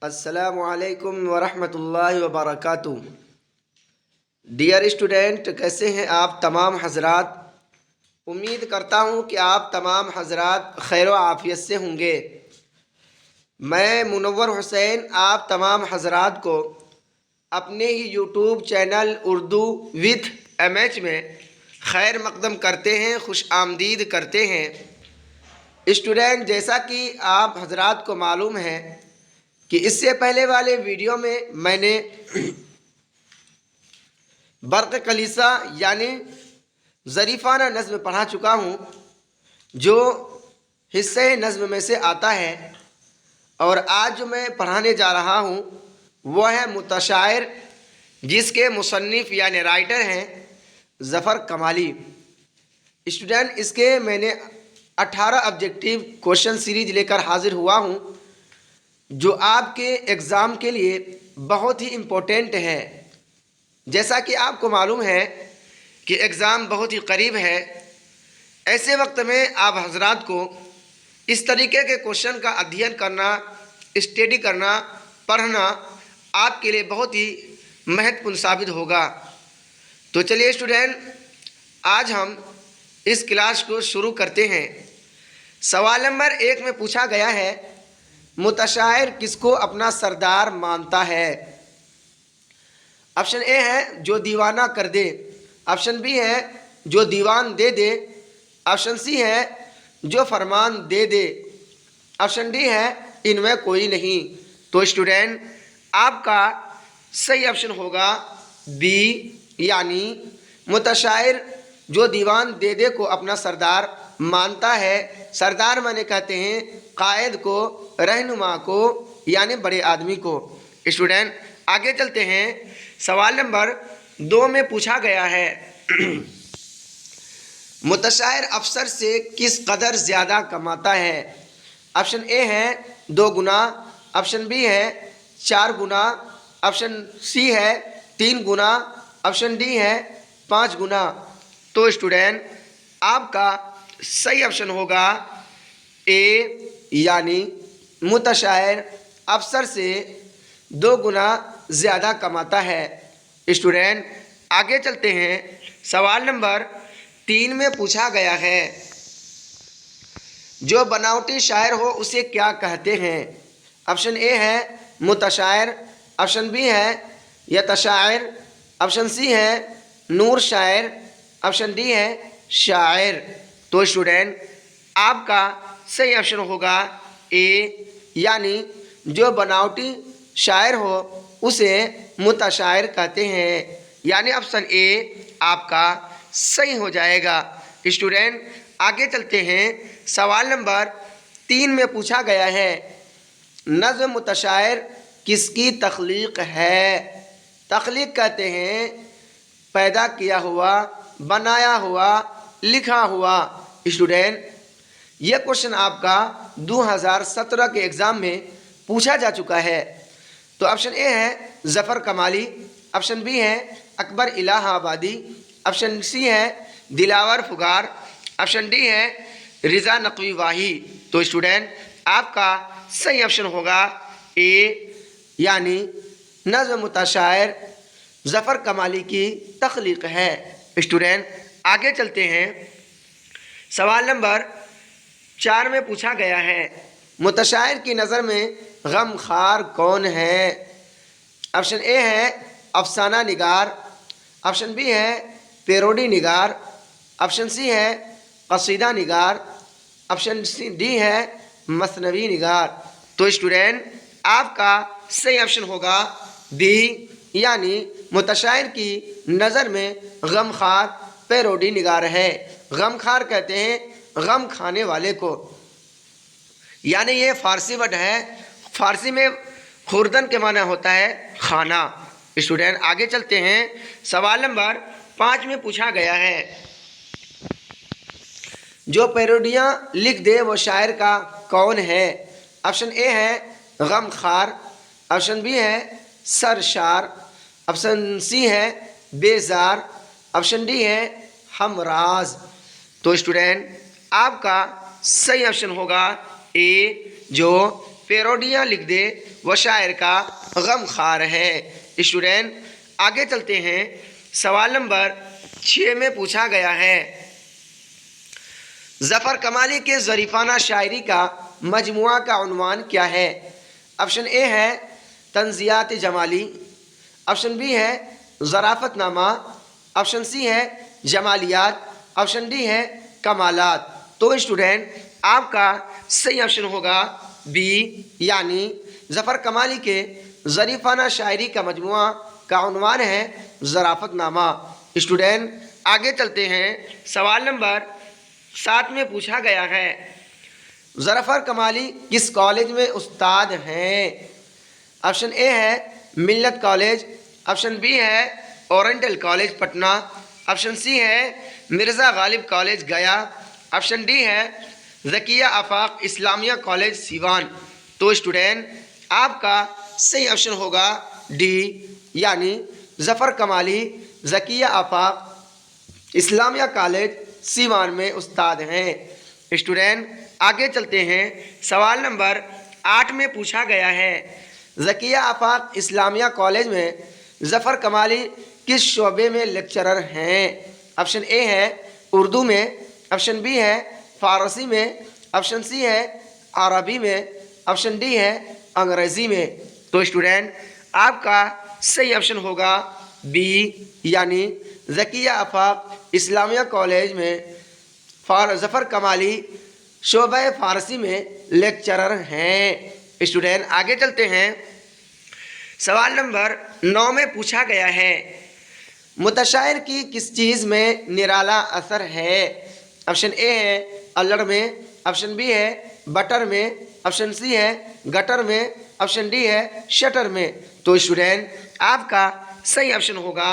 السلام علیکم ورحمۃ اللہ وبرکاتہ۔ ڈیئر اسٹوڈنٹ، کیسے ہیں آپ تمام حضرات؟ امید کرتا ہوں کہ آپ تمام حضرات خیر و عافیت سے ہوں گے۔ میں منور حسین آپ تمام حضرات کو اپنے ہی YouTube channel Urdu with MH میں خیر مقدم کرتے ہیں، خوش آمدید کرتے ہیں۔ اسٹوڈنٹ، جیسا کہ آپ حضرات کو معلوم ہے کہ اس سے پہلے والے ویڈیو میں نے برق کلیسا یعنی ظریفانہ نظم پڑھا چکا ہوں، جو حصے نظم میں سے آتا ہے، اور آج جو میں پڑھانے جا رہا ہوں وہ ہے متشاعر، جس کے مصنف یعنی رائٹر ہیں ظفر کمالی۔ اسٹوڈنٹ، اس کے میں نے 18 آبجیکٹیو کوشچن سیریز لے کر حاضر ہوا ہوں، جو آپ کے ایگزام کے لیے بہت ہی امپورٹنٹ ہے۔ جیسا کہ آپ کو معلوم ہے کہ ایگزام بہت ہی قریب ہے، ایسے وقت میں آپ حضرات کو اس طریقے کے کوشچن کا ادھین کرنا، اسٹڈی کرنا، پڑھنا آپ کے لیے بہت ہی مہتوپورن ثابت ہوگا۔ تو چلیے اسٹوڈنٹ، آج ہم اس کلاس کو شروع کرتے ہیں۔ سوال نمبر 1 میں پوچھا گیا ہے، متشاعر کس کو اپنا سردار مانتا ہے؟ آپشن اے ہے جو دیوانہ کر دے، آپشن بی ہے جو دیوان دے دے، آپشن سی ہے جو فرمان دے دے، آپشن ڈی ہے ان میں کوئی نہیں۔ تو اسٹوڈنٹ، آپ کا صحیح آپشن ہوگا بی، یعنی متشاعر جو دیوان دے دے کو اپنا سردار مانتا ہے۔ سردار مانے کہتے ہیں قائد کو، رہنما کو، یعنی بڑے آدمی کو۔ اسٹوڈنٹ، آگے چلتے ہیں۔ سوال نمبر 2 میں پوچھا گیا ہے، متشاعر افسر سے کس قدر زیادہ کماتا ہے؟ آپشن اے ہے 2 گنا، آپشن بی ہے 4 گنا، آپشن سی ہے 3 گنا، آپشن ڈی ہے 5 گنا۔ تو اسٹوڈنٹ، آپ کا صحیح آپشن ہوگا اے، یعنی متشاعر افسر سے 2 گنا زیادہ کماتا ہے۔ اسٹوڈنٹ، آگے چلتے ہیں۔ سوال نمبر 3 میں پوچھا گیا ہے، جو بناوٹی شاعر ہو اسے کیا کہتے ہیں؟ آپشن اے ہے متشاعر، آپشن بی ہے یتشاعر، آپشن سی ہے نور شاعر، آپشن ڈی ہے شاعر۔ تو اسٹوڈنٹ، آپ کا صحیح آپشن ہوگا اے، یعنی جو بناوٹی شاعر ہو اسے متشاعر کہتے ہیں، یعنی آپشن اے آپ کا صحیح ہو جائے گا۔ اسٹوڈنٹ، آگے چلتے ہیں۔ سوال نمبر 3 میں پوچھا گیا ہے، نظم متشاعر کس کی تخلیق ہے؟ تخلیق کہتے ہیں پیدا کیا ہوا، بنایا ہوا، لکھا ہوا۔ اسٹوڈنٹ، یہ کوشچن آپ کا 2017 کے ایگزام میں پوچھا جا چکا ہے۔ تو آپشن اے ہے ظفر کمالی، آپشن بی ہے اکبر الہ آبادی، آپشن سی ہے دلاور پھگار، آپشن ڈی ہے رضا نقوی واہی۔ تو اسٹوڈنٹ، آپ کا صحیح آپشن ہوگا اے، یعنی نظم متشاعر ظفر کمالی کی تخلیق ہے۔ اسٹوڈنٹ، آگے چلتے ہیں۔ سوال نمبر 4 میں پوچھا گیا ہے، متشاعر کی نظر میں غم خوار کون ہے؟ آپشن اے ہے افسانہ نگار، آپشن بی ہے پیروڈی نگار، آپشن سی ہے قصیدہ نگار، آپشن ڈی ہے مثنوی نگار۔ تو اسٹوڈنٹ، آپ کا صحیح آپشن ہوگا بی، یعنی متشاعر کی نظر میں غم خوار پیروڈی نگار ہے۔ غم خوار کہتے ہیں غم کھانے والے کو، یعنی یہ فارسی ورڈ ہے، فارسی میں خوردن کے معنی ہوتا ہے کھانا۔ اسٹوڈنٹ، آگے چلتے ہیں۔ سوال نمبر 5 میں پوچھا گیا ہے، جو پیروڈیاں لکھ دے وہ شاعر کا کون ہے؟ آپشن اے ہے غم خوار، آپشن بی ہے سرشار، آپشن سی ہے بیزار، آپشن ڈی ہے ہمراز۔ تو اسٹوڈنٹ، آپ کا صحیح آپشن ہوگا اے، جو پیروڈیاں لکھ دے وہ شاعر کا غم خوار ہے۔ اسٹوڈینٹ آگے چلتے ہیں، سوال نمبر 6 میں پوچھا گیا ہے ظفر کمالی کے ظریفانہ شاعری کا مجموعہ کا عنوان کیا ہے؟ آپشن اے ہے طنزیات جمالی، آپشن بی ہے ظرافت نامہ، آپشن سی ہے جمالیات، آپشن ڈی ہے کمالات۔ تو اسٹوڈینٹ آپ کا صحیح آپشن ہوگا بی، یعنی ظفر کمالی کے ظریفانہ شاعری کا مجموعہ کا عنوان ہے ظرافت نامہ۔ اسٹوڈینٹ آگے چلتے ہیں، سوال نمبر 7 میں پوچھا گیا ہے ظفر کمالی کس کالج میں استاد ہیں؟ آپشن اے ہے ملت کالج، آپشن بی ہے oriental college Patna, option C ہے Mirza Ghalib college Gaya, option D ہے ذکیہ آفاق اسلامیہ کالج سیوان۔ تو اسٹوڈینٹ آپ کا صحیح آپشن ہوگا ڈی، یعنی ظفر کمالی ذکیہ آفاق اسلامیہ کالج سیوان میں استاد ہیں۔ اسٹوڈینٹ آگے چلتے ہیں، سوال نمبر 8 میں پوچھا گیا ہے ذکیہ آفاق اسلامیہ کالج میں ظفر کمالی کس شعبے میں لیکچرر ہیں؟ آپشن اے ہے اردو میں، آپشن بی ہے فارسی میں، آپشن سی ہے عربی میں، آپشن ڈی ہے انگریزی میں۔ تو اسٹوڈینٹ آپ کا صحیح آپشن ہوگا بی، یعنی ذکیہ آفاق اسلامیہ کالج میں ظفر کمالی شعبہ فارسی میں لیکچرر ہیں۔ اسٹوڈینٹ آگے چلتے ہیں، سوال نمبر 9 میں پوچھا گیا ہے متشاعر کی کس چیز میں نرالا اثر ہے؟ آپشن اے ہے الڑ میں، آپشن بی ہے بٹر میں، آپشن سی ہے گٹر میں، آپشن ڈی ہے شٹر میں۔ تو اسٹوڈینٹ آپ کا صحیح آپشن ہوگا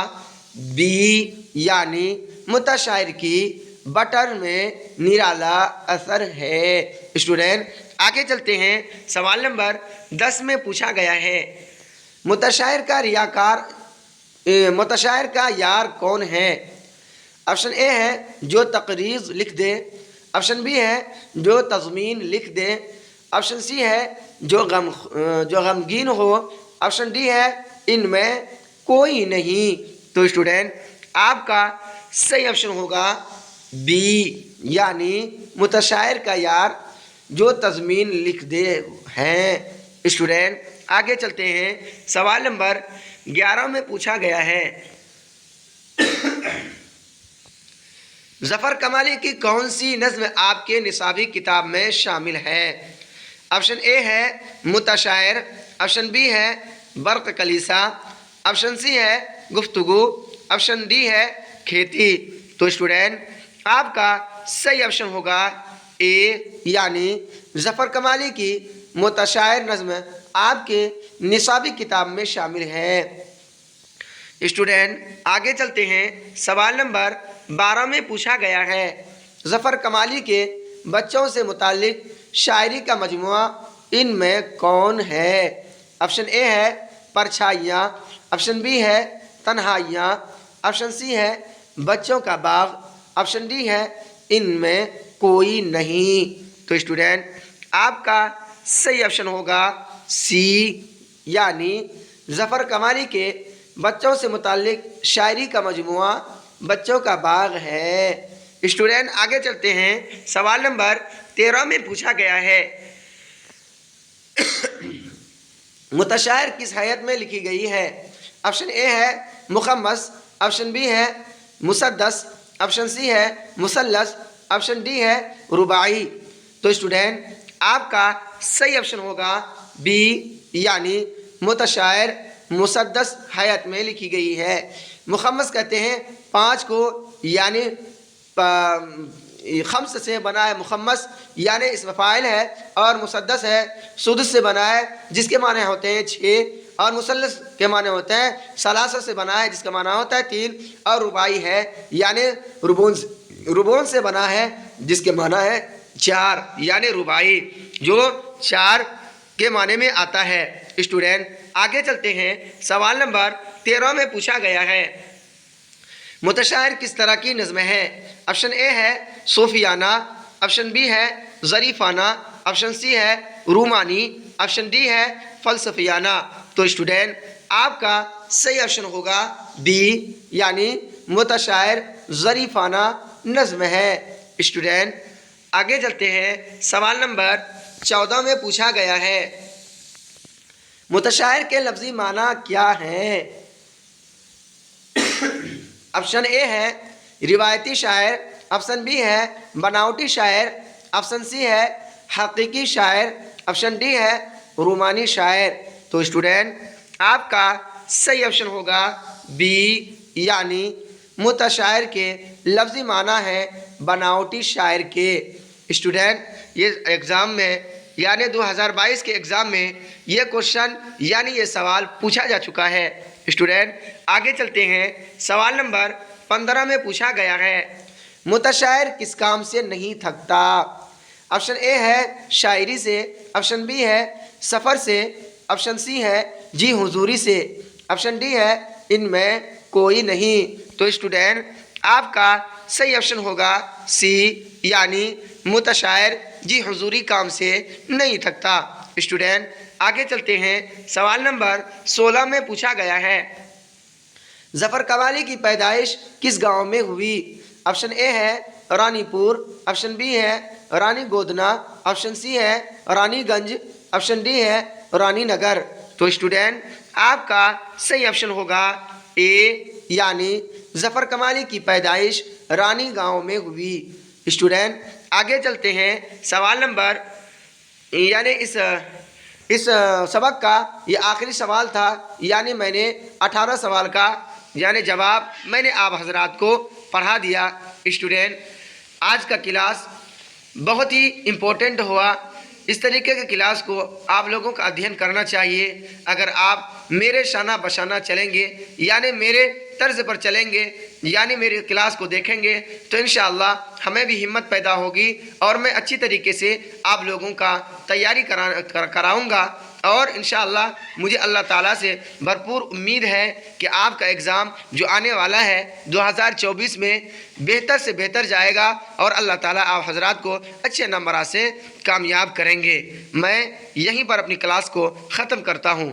بی، یعنی متشاعر کی بٹر میں نرالا اثر ہے۔ اسٹوڈینٹ آگے چلتے ہیں، سوال نمبر 10 میں پوچھا گیا ہے متشاعر کا یار کون ہے؟ آپشن اے ہے جو تقریض لکھ دے، آپشن بی ہے جو تضمین لکھ دے، آپشن سی ہے جو غمگین ہو، آپشن ڈی ہے ان میں کوئی نہیں۔ تو اسٹوڈینٹ آپ کا صحیح آپشن ہوگا بی، یعنی متشاعر کا یار جو تضمین لکھ دے ہیں۔ اسٹوڈینٹ آگے چلتے ہیں، سوال نمبر 11 میں پوچھا گیا ہے ظفر کمالی کی کون سی نظم آپ کے نصابی کتاب میں شامل ہے؟ آپشن اے ہے متشاعر، آپشن بی ہے برق کلیسا، آپشن سی ہے گفتگو، آپشن ڈی ہے کھیتی۔ تو اسٹوڈینٹ آپ کا صحیح آپشن ہوگا اے، یعنی ظفر کمالی کی متشاعر نظم آپ کے نصابی کتاب میں شامل ہے۔ اسٹوڈینٹ آگے چلتے ہیں، سوال نمبر 12 میں پوچھا گیا ہے ظفر کمالی کے بچوں سے متعلق شاعری کا مجموعہ ان میں کون ہے؟ آپشن اے ہے پرچھائیاں، آپشن بی ہے تنہائیاں، آپشن سی ہے بچوں کا باغ، آپشن ڈی ہے ان میں کوئی نہیں۔ تو اسٹوڈینٹ آپ کا صحیح آپشن ہوگا سی، یعنی ظفر کمالی کے بچوں سے متعلق شاعری کا مجموعہ بچوں کا باغ ہے۔ اسٹوڈینٹ آگے چلتے ہیں، سوال نمبر 13 میں پوچھا گیا ہے متشاعر کس حیت میں لکھی گئی ہے؟ آپشن اے ہے مخمس، آپشن بی ہے مسدس، آپشن سی ہے مثلث، آپشن ڈی ہے رباعی۔ تو اسٹوڈینٹ آپ کا صحیح آپشن ہوگا بی، یعنی متشاعر مسدس حیت میں لکھی گئی ہے۔ مخمس کہتے ہیں 5 کو، یعنی خمس سے بنا ہے مخمس، یعنی اسم فاعل ہے، اور مسدس ہے سدس سے بنا ہے جس کے معنی ہوتے ہیں 6، اور مثلث کے معنی ہوتے ہیں ثلاثہ سے بنا ہے جس کا معنی ہوتا ہے 3، اور رباعی ہے یعنی ربون سے بنا ہے جس کے معنی ہے 4، یعنی رباعی جو 4 کے معنی میں آتا ہے۔ اسٹوڈینٹ آگے چلتے ہیں، سوال نمبر 13 میں پوچھا گیا ہے متشاعر کس طرح کی نظم ہے؟ آپشن اے ہے صوفیانہ، آپشن بی ہے ظریفانہ، آپشن سی ہے رومانی، آپشن ڈی ہے فلسفیانہ۔ تو اسٹوڈنٹ آپ کا صحیح آپشن ہوگا بی یعنی متشاعر ظریفانہ نظم ہے۔ اسٹوڈنٹ آگے چلتے ہیں، سوال نمبر 14 میں پوچھا گیا ہے متشاعر کے لفظی معنی کیا ہیں؟ آپشن اے ہے روایتی شاعر، آپشن بی ہے بناوٹی شاعر، آپشن سی ہے حقیقی شاعر، آپشن ڈی ہے رومانی شاعر۔ تو اسٹوڈنٹ آپ کا صحیح آپشن ہوگا بی یعنی متشاعر کے لفظی معنی ہے بناوٹی شاعر کے۔ اسٹوڈنٹ یہ ایگزام میں یعنی 2022 کے ایگزام میں یہ کوشچن یعنی یہ سوال پوچھا جا چکا ہے۔ اسٹوڈنٹ آگے چلتے ہیں، سوال نمبر 15 میں پوچھا گیا ہے متشاعر کس کام سے نہیں تھکتا؟ آپشن اے ہے شاعری سے، آپشن بی ہے سفر سے، آپشن سی ہے جی حضوری سے، آپشن ڈی ہے ان میں کوئی نہیں۔ تو اسٹوڈنٹ آپ کا صحیح آپشن ہوگا سی یعنی متشاعر جی حضوری کام سے نہیں تھکتا۔ اسٹوڈنٹ آگے چلتے ہیں، سوال نمبر 16 میں پوچھا گیا ہے ظفر قوالی کی پیدائش کس گاؤں میں ہوئی؟ آپشن اے ہے رانی پور، آپشن بی ہے رانی گودنا، آپشن سی ہے رانی گنج، آپشن ڈی ہے رانی نگر۔ تو اسٹوڈنٹ آپ کا صحیح آپشن ہوگا اے یعنی ظفر قوالی کی پیدائش رانی گاؤں میں ہوئی۔ اسٹوڈنٹ آگے چلتے ہیں، سوال نمبر یعنی اس سبق کا یہ آخری سوال تھا، یعنی میں نے 18 سوال کا یعنی جواب میں نے آپ حضرات کو پڑھا دیا۔ اسٹوڈنٹ آج کا کلاس بہت ہی امپورٹنٹ ہوا، اس طریقے کے کلاس کو آپ لوگوں کا ادھین کرنا چاہیے۔ اگر آپ میرے شانہ بشانہ چلیں گے یعنی میرے طرز پر چلیں گے یعنی میری کلاس کو دیکھیں گے تو انشاءاللہ ہمیں بھی ہمت پیدا ہوگی اور میں اچھی طریقے سے آپ لوگوں کا تیاری کراؤں گا، اور انشاءاللہ مجھے اللہ تعالیٰ سے بھرپور امید ہے کہ آپ کا ایگزام جو آنے والا ہے 2024 میں بہتر سے بہتر جائے گا اور اللہ تعالیٰ آپ حضرات کو اچھے نمبرات سے کامیاب کریں گے۔ میں یہیں پر اپنی کلاس کو ختم کرتا ہوں۔